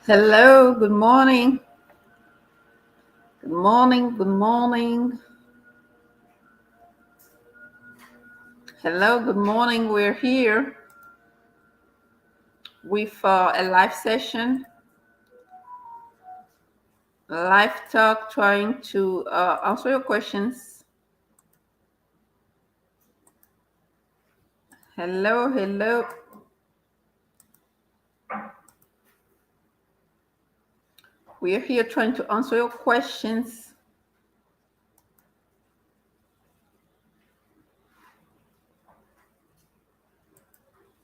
Hello, good morning. Good morning, good morning. Hello, good morning. We're here with a live session, live talk, trying to answer your questions. Hello, hello. We're here trying to answer your questions.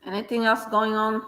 Anything else going on?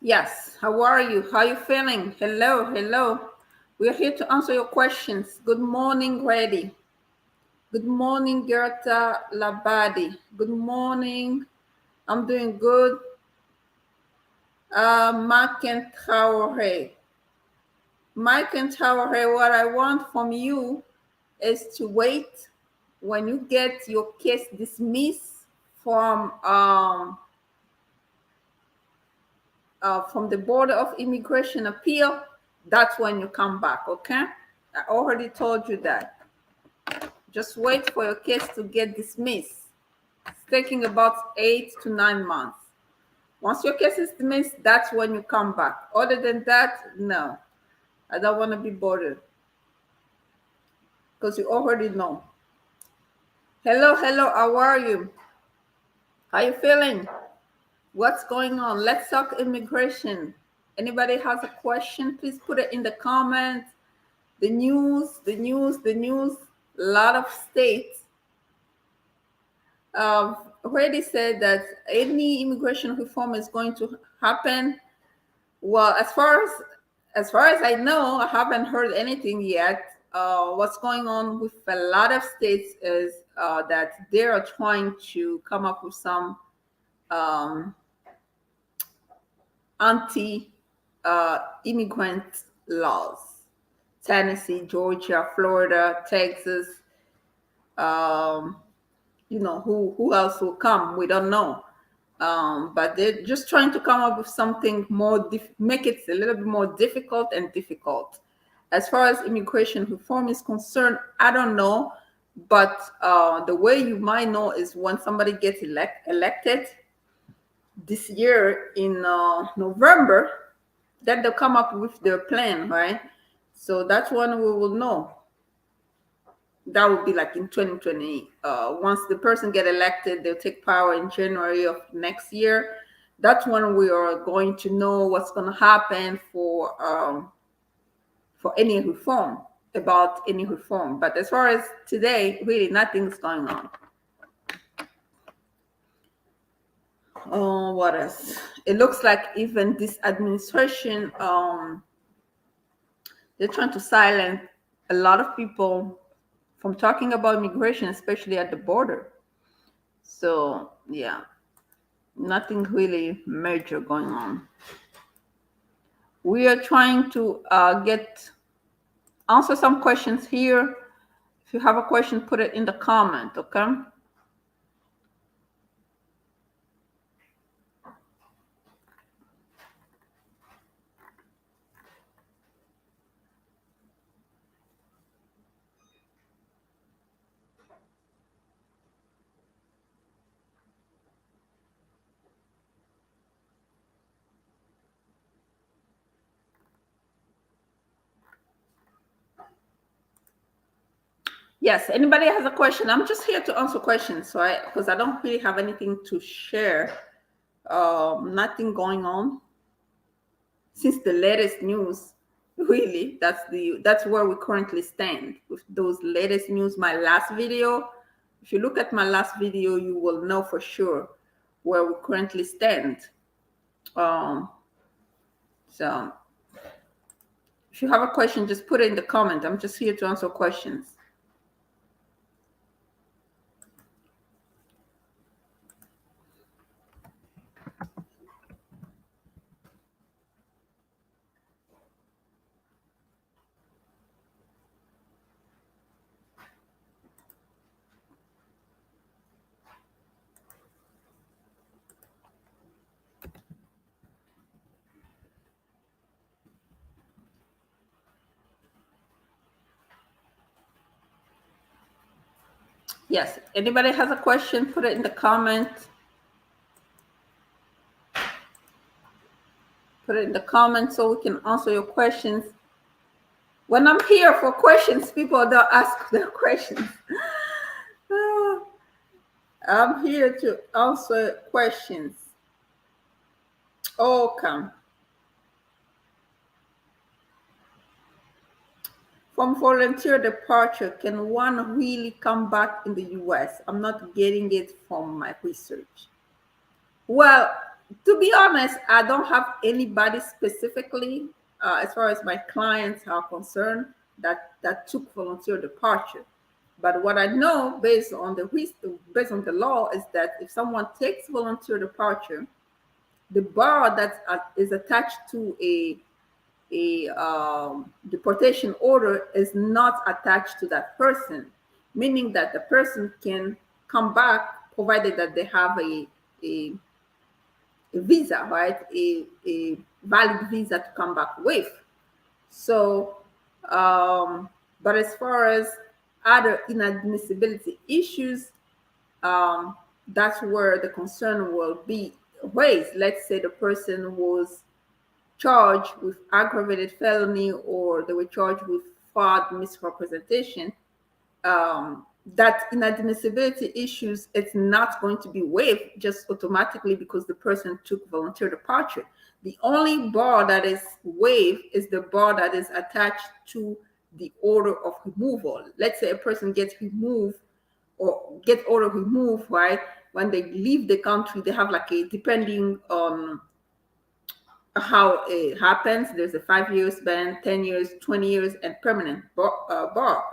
Yes. How are you? How are you feeling? Hello, hello. We're here to answer your questions. Good morning, Grady. Good morning, Gerta Labadi. Good morning. I'm doing good. Mike and Traore. Mike and Traore, what I want from you is to wait when you get your case dismissed from the Board of Immigration Appeal. That's when you come back, okay? I already told you that. Just wait for your case to get dismissed. It's taking about 8 to 9 months. Once your case is dismissed, that's when you come back. Other than that, no. I don't want to be bothered because you already know. Hello, hello. How are you? How you feeling? What's going on? Let's talk immigration. Anybody has a question? Please put it in the comments. The news, the news, the news. A lot of states already said that any immigration reform is going to happen. Well, as far as I know, I haven't heard anything yet. What's going on with a lot of states is that they are trying to come up with some um, anti-immigrant laws. Tennessee, Georgia, Florida, Texas. Um, who else will come? We don't know. But they're just trying to come up with something more, make it a little bit more difficult and difficult. As far as immigration reform is concerned, I don't know, but the way you might know is when somebody gets elected this year in November, then they'll come up with their plan, right? So that's when we will know. That would be like in 2020. Once the person get elected, they'll take power in January of next year. That's when we are going to know what's going to happen for any reform, about any reform. But as far as today, really nothing's going on. What else? It looks like even this administration, they're trying to silence a lot of people from talking about immigration, especially at the border. So yeah, nothing really major going on. We are trying to answer some questions here. If you have a question, put it in the comment, okay? Yes, anybody has a question? I'm just here to answer questions, right? Because I don't really have anything to share. Nothing going on since the latest news. Really, that's where we currently stand with those latest news. My last video, If you look at my last video, you will know for sure where we currently stand. Um, so if you have a question, just put it in the comment. I'm just here to answer questions. Yes, anybody has a question, put it in the comment. Put it in the comments so we can answer your questions. When I'm here for questions, people don't ask their questions. I'm here to answer questions. Okay. From volunteer departure, can one really come back in the US? I'm not getting it from my research. Well, to be honest, I don't have anybody specifically, as far as my clients are concerned, that took volunteer departure. But what I know, based on the law, is that if someone takes volunteer departure, the bar that is attached to a deportation order is not attached to that person, meaning that the person can come back provided that they have a visa, right? A valid visa to come back with. So, but as far as other inadmissibility issues, that's where the concern will be raised. Let's say the person was charged with aggravated felony or they were charged with fraud, misrepresentation. That inadmissibility issues, it's not going to be waived just automatically because the person took volunteer departure. The only bar that is waived is the bar that is attached to the order of removal. Let's say a person gets removed or get order removed, right? When they leave the country, they have like a, depending on how it happens, there's a 5 years ban, 10 years, 20 years, and permanent bar.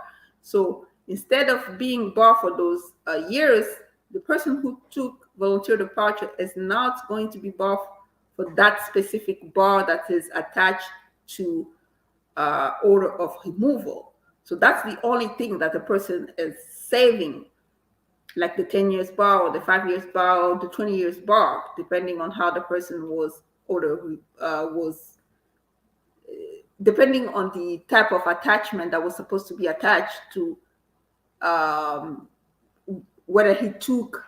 So instead of being barred for those years, the person who took volunteer departure is not going to be barred for that specific bar that is attached to order of removal. So that's the only thing that the person is saving, like the 10 years bar or the 5 years bar or the 20 years bar, depending on how the person was order was, depending on the type of attachment that was supposed to be attached to whether he took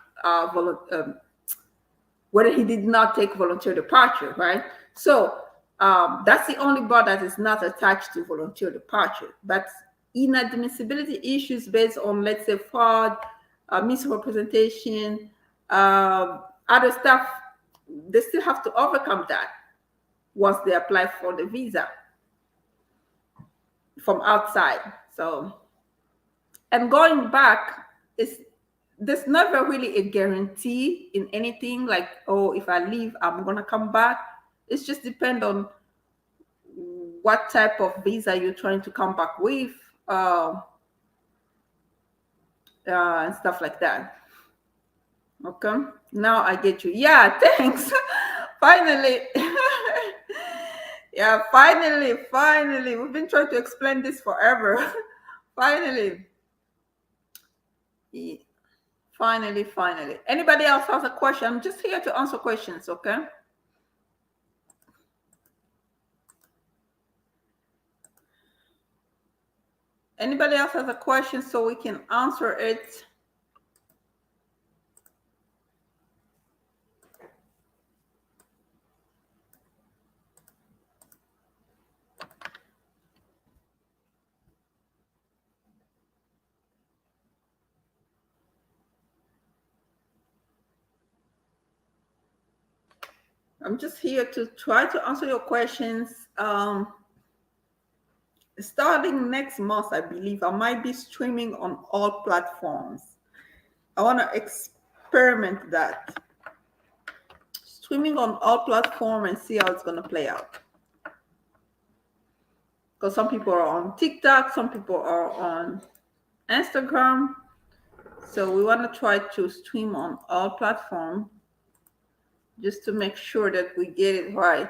whether he did not take volunteer departure, right? So that's the only bar that is not attached to volunteer departure. But inadmissibility issues based on, let's say, fraud, misrepresentation, other stuff, they still have to overcome that once they apply for the visa from outside. So, and going back is, there's never really a guarantee in anything like, oh, if I leave, I'm gonna come back. It's just depend on what type of visa you're trying to come back with, and stuff like that. Okay, now I get you. Yeah, thanks. Finally. Yeah, finally. We've been trying to explain this forever. Finally. Yeah, finally. Anybody else has a question? I'm just here to answer questions, okay? Anybody else has a question so we can answer it? I'm just here to try to answer your questions. Starting next month, I believe I might be streaming on all platforms. I want to experiment that. Streaming on all platforms and see how it's going to play out. Because some people are on TikTok, some people are on Instagram. So we want to try to stream on all platforms just to make sure that we get it right.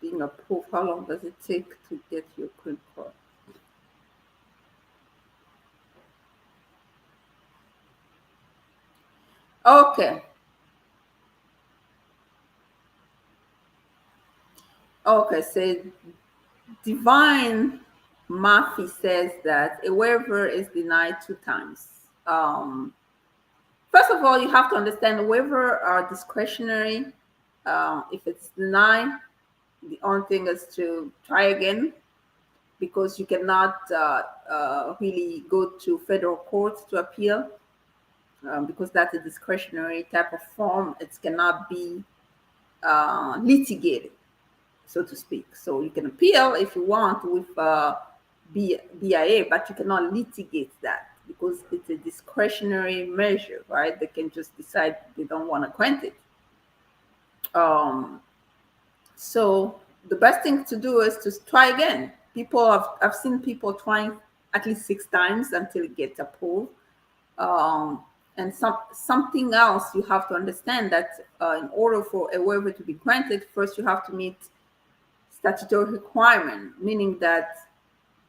Being approved, how long does it take to get your green card? Okay. Okay, so Divine Murphy says that a waiver is denied 2 times. First of all, you have to understand the waiver are discretionary. If it's denied, the only thing is to try again because you cannot really go to federal court to appeal because that's a discretionary type of form. It cannot be litigated, so to speak. So you can appeal if you want with BIA, but you cannot litigate that because it's a discretionary measure, right? They can just decide they don't want to grant it. Um, so the best thing to do is to try again. I've seen people trying at least 6 times until it gets approved. Um, and something else you have to understand that in order for a waiver to be granted, first you have to meet statutory requirement, meaning that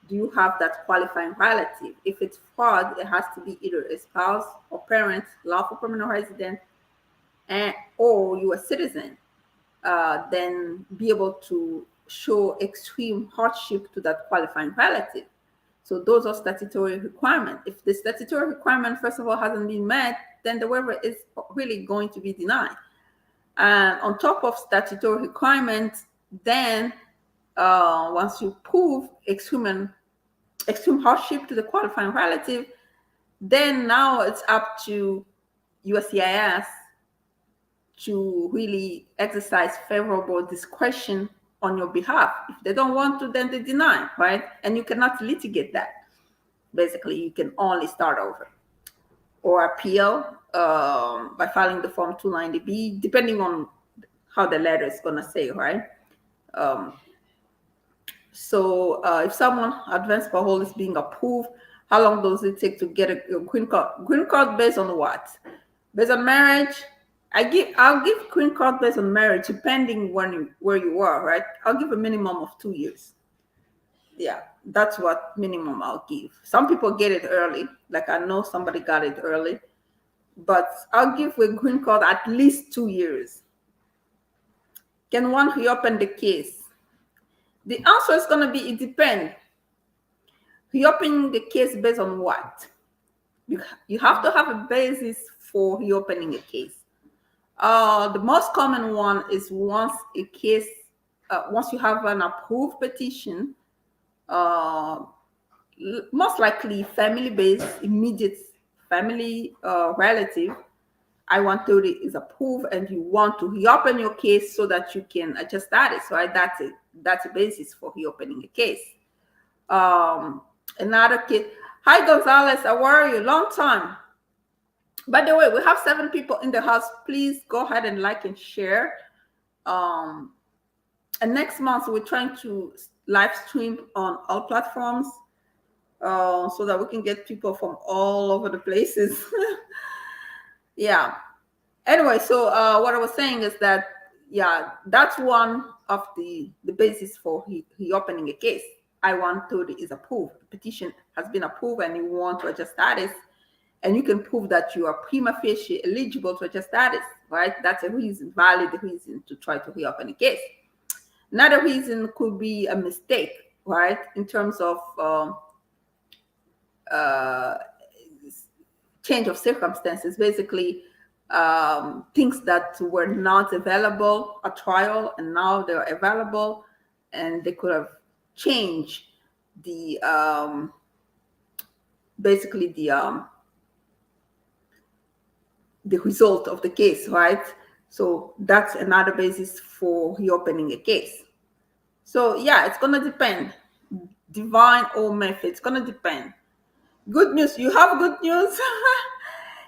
do you have that qualifying relative? If it's fraud, it has to be either a spouse or parent, lawful permanent resident, or you a citizen. Then be able to show extreme hardship to that qualifying relative. So those are statutory requirements. If the statutory requirement, first of all, hasn't been met, then the waiver is really going to be denied. And on top of statutory requirements, then once you prove extreme hardship to the qualifying relative, then now it's up to USCIS to really exercise favorable discretion on your behalf. If they don't want to, then they deny, right? And you cannot litigate that. Basically, you can only start over or appeal by filing the Form 290B, depending on how the letter is going to say, right? Um, so if someone advanced parole is being approved, how long does it take to get a green card? Green card based on what? Based on marriage? I'll give green card based on marriage, depending where you are, right? I'll give a minimum of 2 years. Yeah, that's what minimum I'll give. Some people get it early, like I know somebody got it early, but I'll give a green card at least 2 years. Can one reopen the case? The answer is going to be it depends. Reopening the case based on what? You have to have a basis for reopening a case. The most common one is once you have an approved petition, most likely family-based, immediate family relative, I-130 is approved, and you want to reopen your case so that you can adjust status, right? That's it. That's a basis for reopening a case. Another case. Hi, Gonzalez. How are you? Long time. By the way, we have 7 people in the house. Please go ahead and like and share. And next month, we're trying to live stream on all platforms so that we can get people from all over the places. Yeah. Anyway, so what I was saying is that, yeah, that's one of the basis for reopening a case. I-130 is approved, the petition has been approved, and you want to adjust status, and you can prove that you are prima facie eligible to adjust status, right? That's a reason, valid reason to try to reopen a case. Another reason could be a mistake, right? In terms of uh, change of circumstances, basically things that were not available at trial and now they're available, and they could have changed the basically the result of the case, right? So that's another basis for reopening a case. So yeah, it's gonna depend, divine or method. It's gonna depend. Good news. You have good news.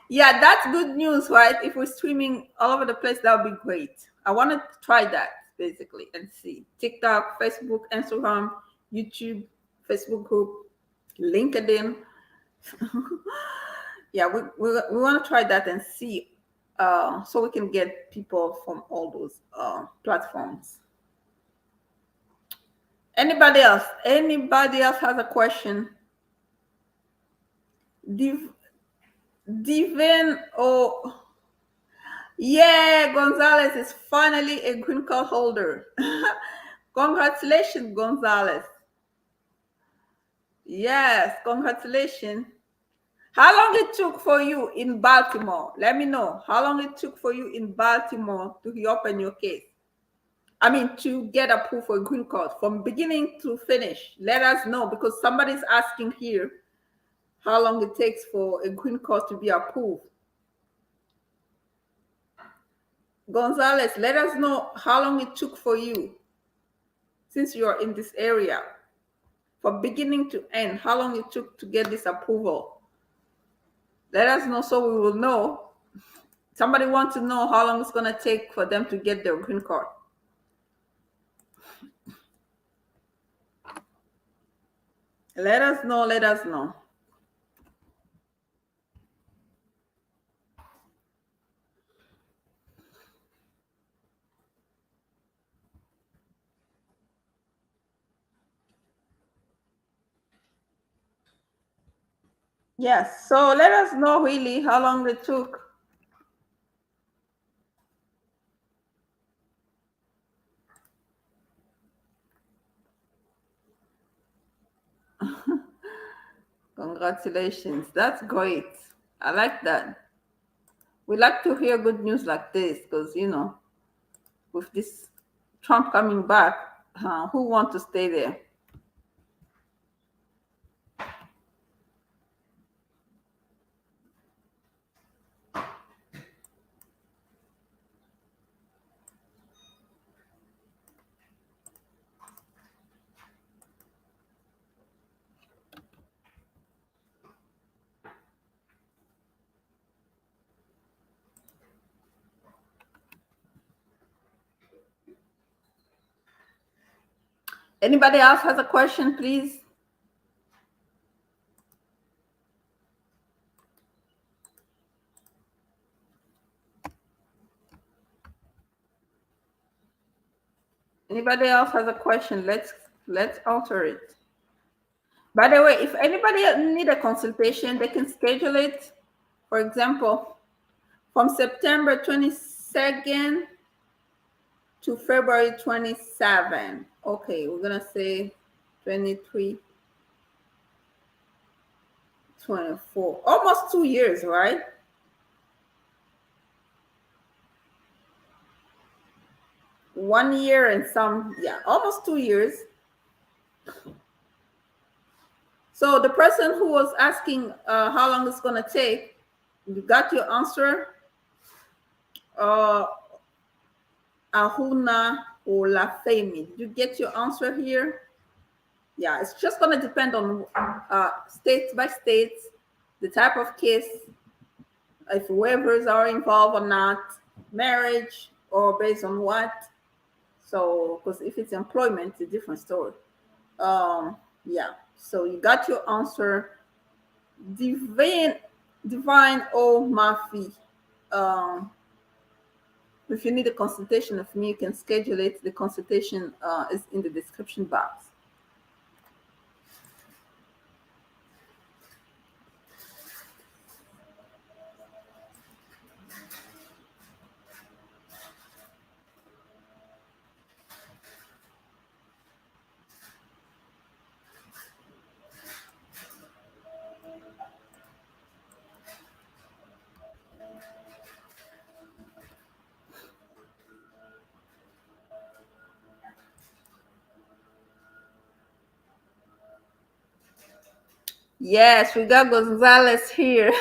Yeah, that's good news, right? If we're streaming all over the place, that would be great. I want to try that basically and see TikTok, Facebook, Instagram, YouTube, Facebook group, LinkedIn. Yeah, we want to try that and see, so we can get people from all those platforms. Anybody else? Anybody else has a question? Divin, oh, yeah, Gonzalez is finally a green card holder. Congratulations, Gonzalez. Yes, congratulations. How long it took for you in Baltimore? Let me know how long it took for you in Baltimore to reopen your case. I mean, to get approved for a green card from beginning to finish. Let us know, because somebody's asking here how long it takes for a green card to be approved. Gonzalez, let us know how long it took for you, since you are in this area, from beginning to end, how long it took to get this approval. Let us know so we will know. Somebody wants to know how long it's going to take for them to get their green card. Let us know. Let us know. Yes. So let us know really how long it took. Congratulations. That's great. I like that. We like to hear good news like this because, you know, with this Trump coming back, who want to stay there? Anybody else has a question, please? Anybody else has a question? Let's alter it. By the way, if anybody need a consultation, they can schedule it. For example, from September 22nd to February 27. Okay, we're gonna say 23, 24. Almost 2 years, right? One year and some, yeah, almost 2 years. So the person who was asking how long it's gonna take, you got your answer. Ahuna or Lafemi, did you get your answer here? Yeah, it's just gonna depend on state by state, the type of case, if waivers are involved or not, marriage, or based on what. So, because if it's employment, it's a different story. Yeah. So you got your answer. Divine or Mafi. If you need a consultation of me, you can schedule it. The consultation is in the description box. Yes, we got Gonzalez here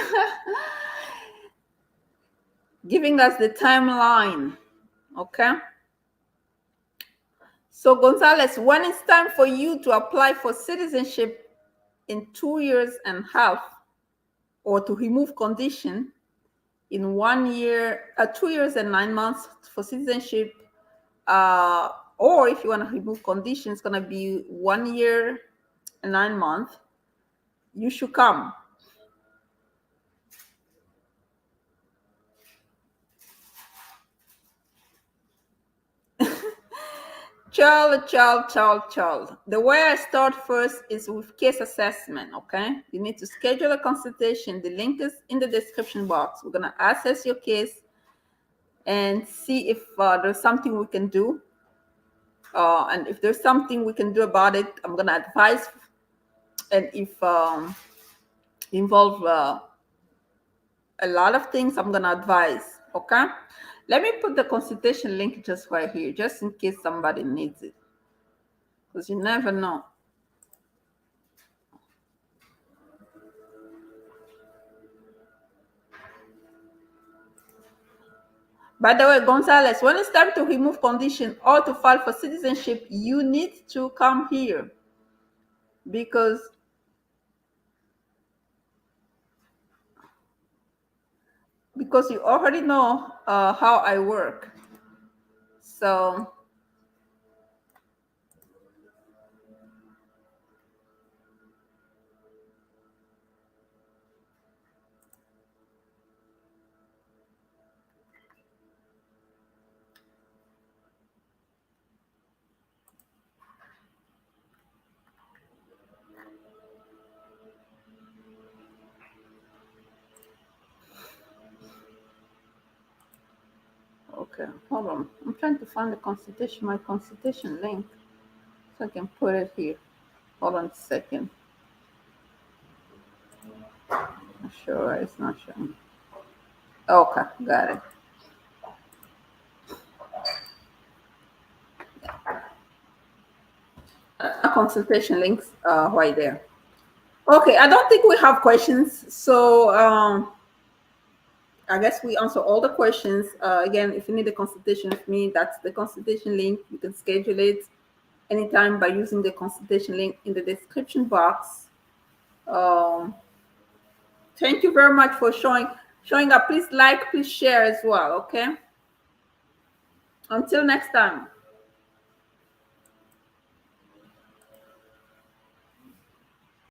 giving us the timeline. Okay. So, Gonzalez, when it's time for you to apply for citizenship in 2 years and a half, or to remove condition in 1 year, 2 years and 9 months for citizenship, or if you want to remove condition, it's going to be 1 year and 9 months. You should come. Child. The way I start first is with case assessment, okay? You need to schedule a consultation. The link is in the description box. We're going to assess your case and see if there's something we can do. And if there's something we can do about it, I'm going to advise. And if involve a lot of things, I'm going to advise, okay? Let me put the consultation link just right here, just in case somebody needs it, because you never know. By the way, Gonzalez, when it's time to remove condition or to file for citizenship, you need to come here because you already know how I work. So okay, hold on. I'm trying to find my consultation link, so I can put it here. Hold on a second. Not sure it's not showing. Okay, got it. Consultation links right there. Okay, I don't think we have questions, so I guess we answer all the questions. Again, if you need a consultation with me, that's the consultation link. You can schedule it anytime by using the consultation link in the description box. Thank you very much for showing up. Please like, please share as well. Okay. Until next time.